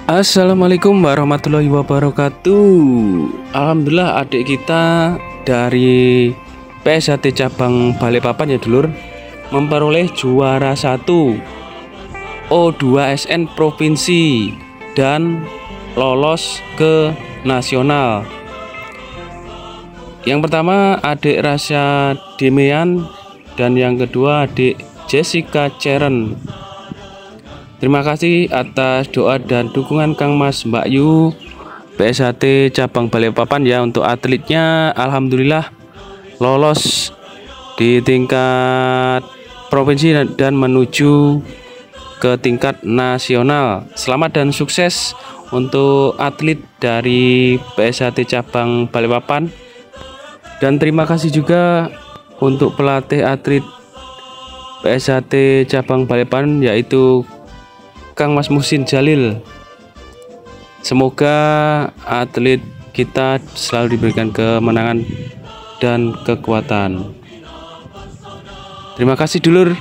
Assalamualaikum warahmatullahi wabarakatuh. Alhamdulillah adik kita dari PSHT cabang Balikpapan ya dulur, memperoleh juara 1 O2SN provinsi dan lolos ke nasional. Yang pertama adik Rasya Demean dan yang kedua adik Jessica Ceren. Terima kasih atas doa dan dukungan Kang Mas Mbak Yu PSHT cabang Balikpapan ya. Untuk atletnya alhamdulillah lolos di tingkat provinsi dan menuju ke tingkat nasional. Selamat dan sukses untuk atlet dari PSHT cabang Balikpapan. Dan terima kasih juga untuk pelatih atlet PSHT cabang Balikpapan yaitu Kang Mas Muhsin Jalil. Semoga atlet kita selalu diberikan kemenangan dan kekuatan. Terima kasih dulur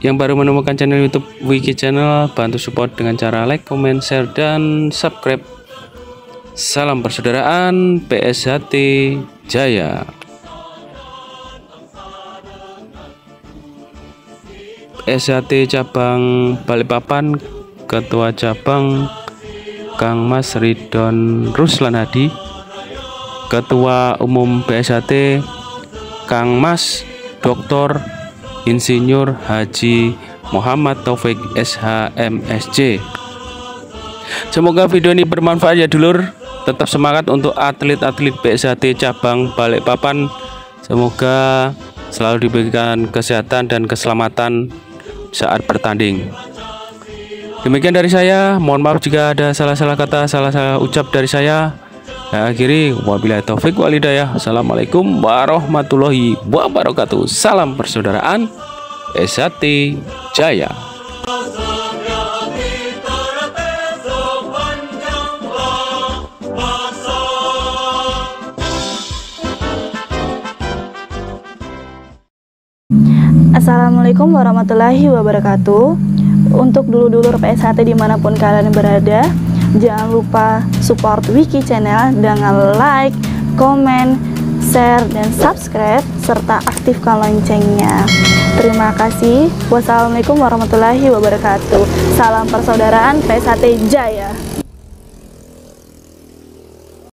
yang baru menemukan channel YouTube Wiki Channel, bantu support dengan cara like, comment, share, dan subscribe. Salam persaudaraan PSHT Jaya. PSHT cabang Balikpapan, Ketua Cabang Kang Mas Ridon Ruslan Hadi, Ketua Umum PSHT Kang Mas Dr. Insinyur Haji Muhammad Taufik SHMSJ. Semoga video ini bermanfaat ya dulur. Tetap semangat untuk atlet-atlet PSHT cabang Balikpapan. Semoga selalu diberikan kesehatan dan keselamatan saat bertanding. Demikian dari saya, mohon maaf jika ada salah-salah kata, salah-salah ucap dari saya. Akhiri wabillahi taufik wal hidayah. Assalamualaikum warahmatullahi wabarakatuh. Salam persaudaraan PSHT Jaya. Assalamualaikum warahmatullahi wabarakatuh. Untuk dulur-dulur PSHT dimanapun kalian berada, jangan lupa support Wiki Channel dengan like, komen, share, dan subscribe, serta aktifkan loncengnya. Terima kasih. Wassalamualaikum warahmatullahi wabarakatuh. Salam persaudaraan PSHT Jaya.